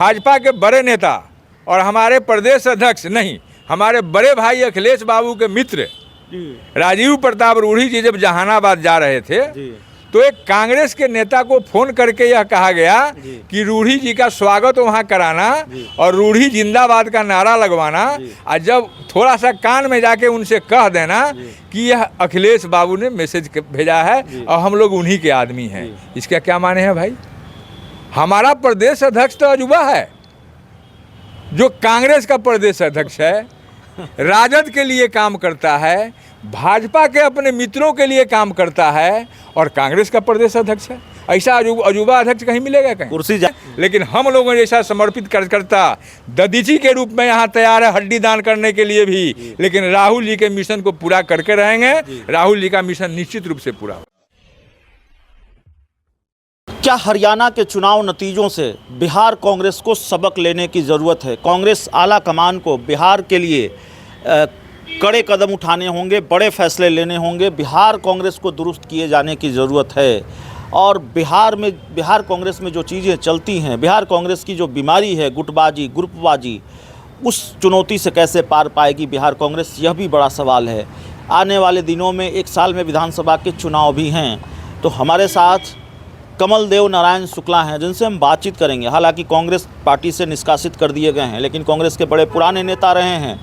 भाजपा के बड़े नेता और हमारे प्रदेश अध्यक्ष नहीं, हमारे बड़े भाई अखिलेश बाबू के मित्र राजीव प्रताप रूढ़ी जी जब जहानाबाद जा रहे थे तो एक कांग्रेस के नेता को फोन करके यह कहा गया कि रूढ़ी जी का स्वागत वहां कराना और रूढ़ी जिंदाबाद का नारा लगवाना, और जब थोड़ा सा कान में जाके उनसे कह देना कि यह अखिलेश बाबू ने मैसेज भेजा है और हम लोग उन्हीं के आदमी हैं। इसका क्या माने हैं भाई? हमारा प्रदेश अध्यक्ष तो अजूबा है, जो कांग्रेस का प्रदेश अध्यक्ष है, राजद के लिए काम करता है, भाजपा के अपने मित्रों के लिए काम करता है और कांग्रेस का प्रदेश अध्यक्ष है। ऐसा अजूबा अध्यक्ष कहीं मिलेगा कहीं? कुर्सी लेकिन हम लोगों जैसा समर्पित कार्यकर्ता ददीची के रूप में यहाँ तैयार है हड्डी दान करने के लिए भी, लेकिन राहुल जी के मिशन को पूरा करके रहेंगे। राहुल जी का मिशन निश्चित रूप से पूरा। क्या हरियाणा के चुनाव नतीजों से बिहार कांग्रेस को सबक लेने की ज़रूरत है? कांग्रेस आला कमान को बिहार के लिए कड़े कदम उठाने होंगे, बड़े फैसले लेने होंगे, बिहार कांग्रेस को दुरुस्त किए जाने की ज़रूरत है। और बिहार कांग्रेस में जो चीज़ें चलती हैं, बिहार कांग्रेस की जो बीमारी है गुटबाजी, ग्रुपबाजी, उस चुनौती से कैसे पार पाएगी बिहार कांग्रेस, यह भी बड़ा सवाल है। आने वाले दिनों में 1 साल में विधानसभा के चुनाव भी हैं, तो हमारे साथ कमल देव नारायण शुक्ला हैं जिनसे हम बातचीत करेंगे। हालांकि कांग्रेस पार्टी से निष्कासित कर दिए गए हैं, लेकिन कांग्रेस के बड़े पुराने नेता रहे हैं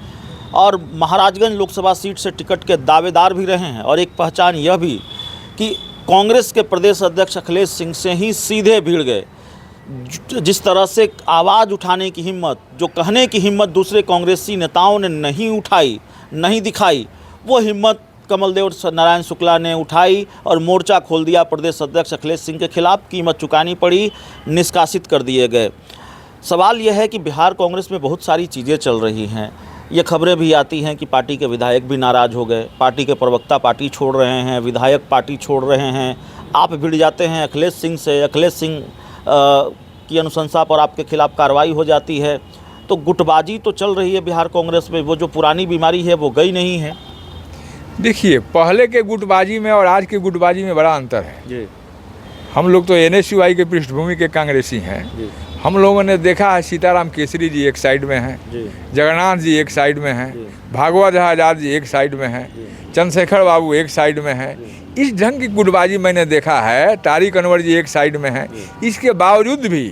और महाराजगंज लोकसभा सीट से टिकट के दावेदार भी रहे हैं। और एक पहचान यह भी कि कांग्रेस के प्रदेश अध्यक्ष अखिलेश सिंह से ही सीधे भिड़ गए। जिस तरह से आवाज़ उठाने की हिम्मत, जो कहने की हिम्मत दूसरे कांग्रेसी नेताओं ने नहीं उठाई, नहीं दिखाई, वो हिम्मत कमल देव नारायण शुक्ला ने उठाई और मोर्चा खोल दिया प्रदेश अध्यक्ष अखिलेश सिंह के खिलाफ। कीमत चुकानी पड़ी, निष्कासित कर दिए गए। सवाल यह है कि बिहार कांग्रेस में बहुत सारी चीज़ें चल रही हैं। ये खबरें भी आती हैं कि पार्टी के विधायक भी नाराज़ हो गए, पार्टी के प्रवक्ता पार्टी छोड़ रहे हैं, विधायक पार्टी छोड़ रहे हैं, आप भिड़ जाते हैं अखिलेश सिंह से, अखिलेश सिंह की अनुशंसा पर आपके खिलाफ कार्रवाई हो जाती है। तो गुटबाजी तो चल रही है बिहार कांग्रेस में, वो जो पुरानी बीमारी है वो गई नहीं है। देखिए, पहले के गुटबाजी में और आज के गुटबाजी में बड़ा अंतर है जी। हम लोग तो NSUI के पृष्ठभूमि के कांग्रेसी हैं। हम लोगों ने देखा है सीताराम केसरी जी एक साइड में हैं, जगन्नाथ जी एक साइड में हैं, भागवत आजाद जी एक साइड में हैं, चंद्रशेखर बाबू एक साइड में हैं। इस ढंग की गुटबाजी मैंने देखा है। तारिक अनवर जी एक साइड में हैं। इसके बावजूद भी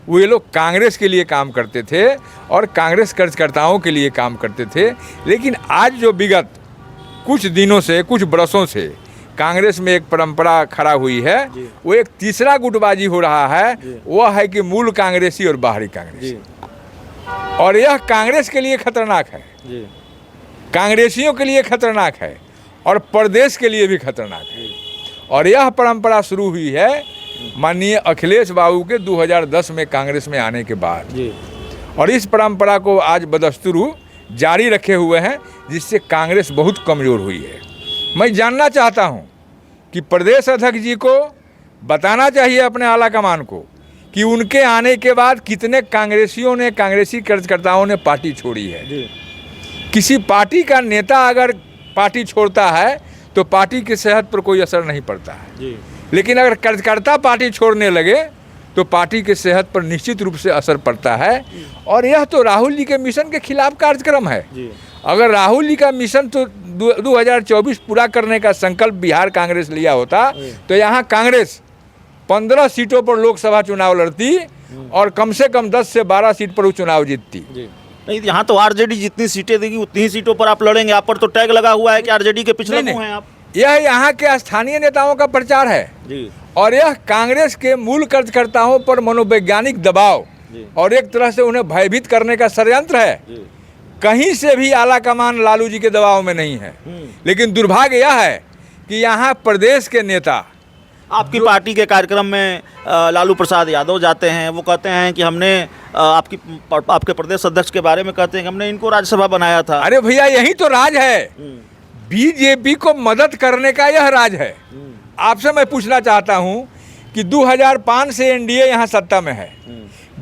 वो ये लोग कांग्रेस के लिए काम करते थे और कांग्रेस कार्यकर्ताओं के लिए काम करते थे। लेकिन आज जो विगत कुछ दिनों से, कुछ बरसों से कांग्रेस में एक परंपरा खड़ा हुई है, वो एक तीसरा गुटबाजी हो रहा है। वह है कि मूल कांग्रेसी और बाहरी कांग्रेसी, और यह कांग्रेस के लिए खतरनाक है, कांग्रेसियों के लिए खतरनाक है और प्रदेश के लिए भी खतरनाक है। और यह परंपरा शुरू हुई है माननीय अखिलेश बाबू के 2010 में कांग्रेस में आने के बाद, और इस परंपरा को आज बदस्तूर जारी रखे हुए हैं, जिससे कांग्रेस बहुत कमज़ोर हुई है। मैं जानना चाहता हूं कि प्रदेश अध्यक्ष जी को बताना चाहिए अपने आला कमान को कि उनके आने के बाद कितने कांग्रेसियों ने, कांग्रेसी कार्यकर्ताओं ने पार्टी छोड़ी है। किसी पार्टी का नेता अगर पार्टी छोड़ता है तो पार्टी की सेहत पर कोई असर नहीं पड़ता है, लेकिन अगर कार्यकर्ता पार्टी छोड़ने लगे तो पार्टी के सेहत पर निश्चित रूप से असर पड़ता है। और यह तो राहुल जी के मिशन के खिलाफ कार्यक्रम है। अगर राहुल जी का मिशन तो 2024 पूरा करने का संकल्प बिहार कांग्रेस लिया होता तो यहाँ कांग्रेस 15 सीटों पर लोकसभा चुनाव लड़ती और कम से कम 10 से 12 सीट पर वो चुनाव जीतती। नहीं, यहाँ तो आरजेडी जितनी सीटें देगी उतनी ही सीटों पर आप लड़ेंगे। आप पर तो टैग लगा हुआ है कि आरजेडी के पिछले मुंह हैं आप। यह यहाँ के स्थानीय नेताओं का प्रचार है जी। और यह कांग्रेस के मूल कार्यकर्ताओं पर मनोवैज्ञानिक दबाव और एक तरह से उन्हें भयभीत करने का षड्यंत्र है। कहीं से भी आला कमान लालू जी के दबाव में नहीं है। लेकिन दुर्भाग्य यह है कि यहाँ प्रदेश के नेता, आपकी पार्टी के कार्यक्रम में लालू प्रसाद यादव जाते हैं, वो कहते हैं कि हमने आपके प्रदेश अध्यक्ष के बारे में कहते हैं कि हमने इनको राज्यसभा बनाया था। अरे भैया, यही तो राज है। बीजेपी को मदद करने का यह राज है। आपसे मैं पूछना चाहता हूं कि 2005 से एनडीए यहाँ सत्ता में है।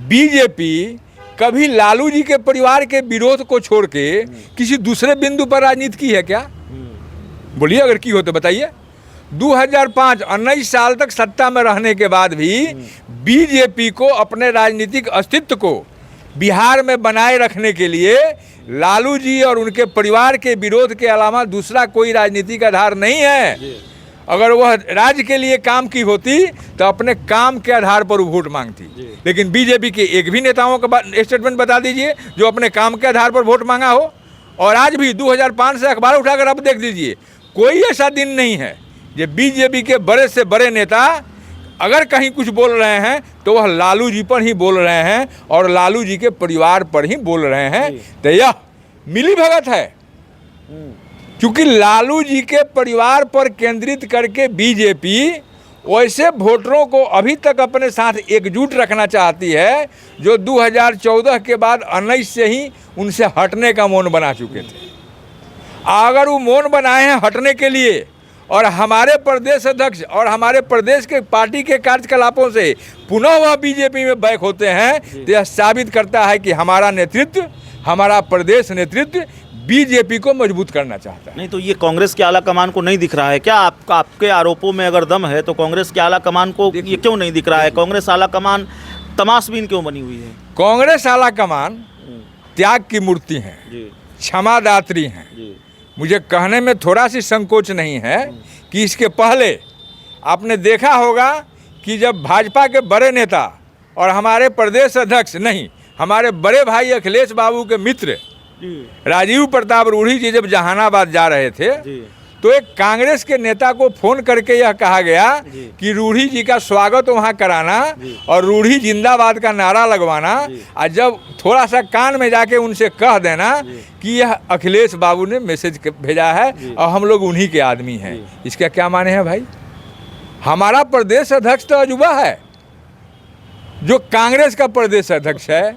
बीजेपी कभी लालू जी के परिवार के विरोध को छोड़ के किसी दूसरे बिंदु पर राजनीति की है क्या? बोलिए, अगर की हो तो बताइए। 2005 19 साल तक सत्ता में रहने के बाद भी बीजेपी को अपने राजनीतिक अस्तित्व को बिहार में बनाए रखने के लिए लालू जी और उनके परिवार के विरोध के अलावा दूसरा कोई राजनीतिक आधार नहीं है। अगर वह राज्य के लिए काम की होती तो अपने काम के आधार पर वो वोट मांगती, लेकिन बीजेपी के एक भी नेताओं का स्टेटमेंट बता दीजिए जो अपने काम के आधार पर वोट मांगा हो। और आज भी 2005 से अखबार उठाकर आप देख लीजिए, कोई ऐसा दिन नहीं है जो बीजेपी के बड़े से बड़े नेता अगर कहीं कुछ बोल रहे हैं तो वह लालू जी पर ही बोल रहे हैं और लालू जी के परिवार पर ही बोल रहे हैं। तो यह मिलीभगत है, क्योंकि लालू जी के परिवार पर केंद्रित करके बीजेपी वैसे वोटरों को अभी तक अपने साथ एकजुट रखना चाहती है जो 2014 के बाद 19 से ही उनसे हटने का मौन बना चुके थे। अगर वो मौन बनाए हैं हटने के लिए और हमारे प्रदेश अध्यक्ष और हमारे प्रदेश के पार्टी के कार्यकलापों से पुनः वह बीजेपी में बैक होते हैं, तो यह साबित करता है कि हमारा नेतृत्व, हमारा प्रदेश नेतृत्व बीजेपी को मजबूत करना चाहता है। नहीं तो ये कांग्रेस के आला कमान को नहीं दिख रहा है क्या? आपके आरोपों में अगर दम है तो कांग्रेस के आला कमान को ये क्यों नहीं दिख रहा है? कांग्रेस आला कमान तमाशबीन क्यों बनी हुई है? कांग्रेस आला कमान त्याग की मूर्ति है, क्षमादात्री हैं। मुझे कहने में थोड़ा सी संकोच नहीं है कि इसके पहले आपने देखा होगा कि जब भाजपा के बड़े नेता और हमारे प्रदेश अध्यक्ष नहीं, हमारे बड़े भाई अखिलेश बाबू के मित्र राजीव प्रताप रूढ़ी जी जब जहानाबाद जा रहे थे तो एक कांग्रेस के नेता को फोन करके यह कहा गया कि रूढ़ी जी का स्वागत वहाँ कराना और रूढ़ी जिंदाबाद का नारा लगवाना, और जब थोड़ा सा कान में जाके उनसे कह देना कि यह अखिलेश बाबू ने मैसेज भेजा है और हम लोग उन्हीं के आदमी हैं। इसका क्या माने हैं भाई? हमारा प्रदेश अध्यक्ष तो अजूबा है, जो कांग्रेस का प्रदेश अध्यक्ष है,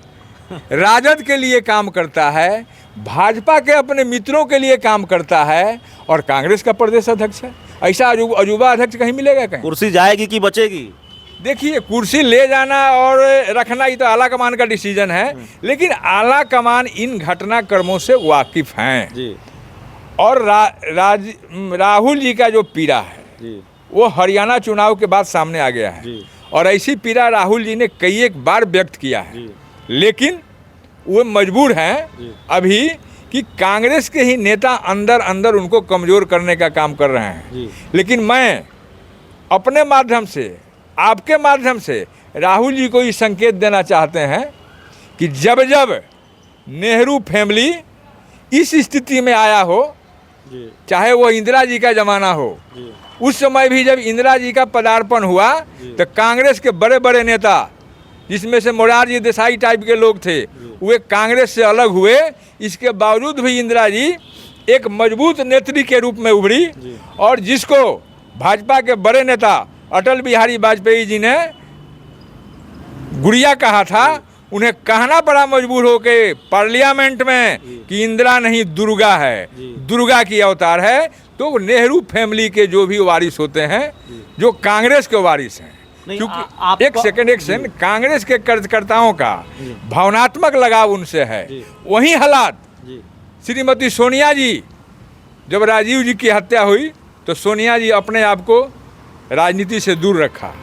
राजद के लिए काम करता है, भाजपा के अपने मित्रों के लिए काम करता है और कांग्रेस का प्रदेश अध्यक्ष है। ऐसा अजूबा अध्यक्ष कहीं मिलेगा? कहीं कुर्सी जाएगी कि बचेगी? देखिए, कुर्सी ले जाना और रखना ये तो आला कमान का डिसीजन है, लेकिन आला कमान इन घटनाक्रमों से वाकिफ हैं जी। और राहुल जी का जो पीड़ा है जी, वो हरियाणा चुनाव के बाद सामने आ गया है जी। और ऐसी पीड़ा राहुल जी ने कई एक बार व्यक्त किया है जी। लेकिन वो मजबूर हैं अभी कि कांग्रेस के ही नेता अंदर अंदर उनको कमज़ोर करने का काम कर रहे हैं। लेकिन मैं अपने माध्यम से, आपके माध्यम से राहुल जी को ये संकेत देना चाहते हैं कि जब जब नेहरू फैमिली इस स्थिति में आया हो, चाहे वो इंदिरा जी का ज़माना हो, उस समय भी जब इंदिरा जी का पदार्पण हुआ तो कांग्रेस के बड़े बड़े नेता, जिसमें से मोरारजी देसाई टाइप के लोग थे, वे कांग्रेस से अलग हुए। इसके बावजूद भी इंदिरा जी एक मजबूत नेत्री के रूप में उभरी और जिसको भाजपा के बड़े नेता अटल बिहारी वाजपेयी जी ने गुड़िया कहा था, उन्हें कहना पड़ा मजबूर होकर पार्लियामेंट में कि इंदिरा नहीं दुर्गा है, दुर्गा की अवतार है। तो नेहरू फैमिली के जो भी वारिस होते हैं, जो कांग्रेस के वारिस हैं, क्योंकि एक सेकंड कांग्रेस के कार्यकर्ताओं का भावनात्मक लगाव उनसे है। वही हालात श्रीमती सोनिया जी, जब राजीव जी की हत्या हुई तो सोनिया जी अपने आप को राजनीति से दूर रखा,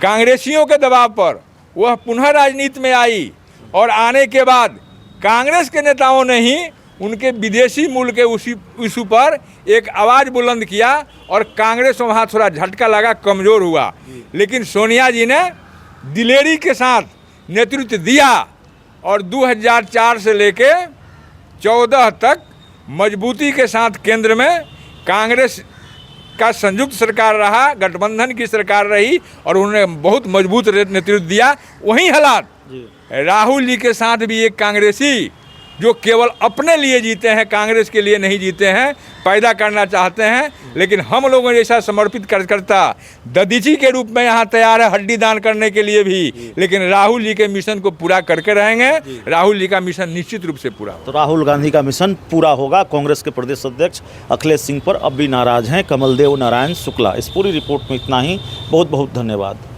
कांग्रेसियों के दबाव पर वह पुनः राजनीति में आई और आने के बाद कांग्रेस के नेताओं ने ही उनके विदेशी मूल के इशू पर एक आवाज़ बुलंद किया और कांग्रेस वहाँ थोड़ा झटका लगा, कमज़ोर हुआ। लेकिन सोनिया जी ने दिलेरी के साथ नेतृत्व दिया और 2004 से लेके 14 तक मजबूती के साथ केंद्र में कांग्रेस का संयुक्त सरकार रहा, गठबंधन की सरकार रही और उन्होंने बहुत मजबूत नेतृत्व दिया। वही हालात राहुल जी के साथ भी एक कांग्रेसी जो केवल अपने लिए जीते हैं, कांग्रेस के लिए नहीं जीते हैं, पैदा करना चाहते हैं। लेकिन हम लोगों जैसा समर्पित कार्यकर्ता ददीची के रूप में यहाँ तैयार है हड्डी दान करने के लिए भी, लेकिन राहुल जी के मिशन को पूरा करके रहेंगे। राहुल जी का मिशन निश्चित रूप से पूरा होगा। तो राहुल गांधी का मिशन पूरा होगा। कांग्रेस के प्रदेश अध्यक्ष अखिलेश सिंह पर अब भी नाराज हैं कमलदेव नारायण शुक्ला। इस पूरी रिपोर्ट में इतना ही। बहुत बहुत धन्यवाद।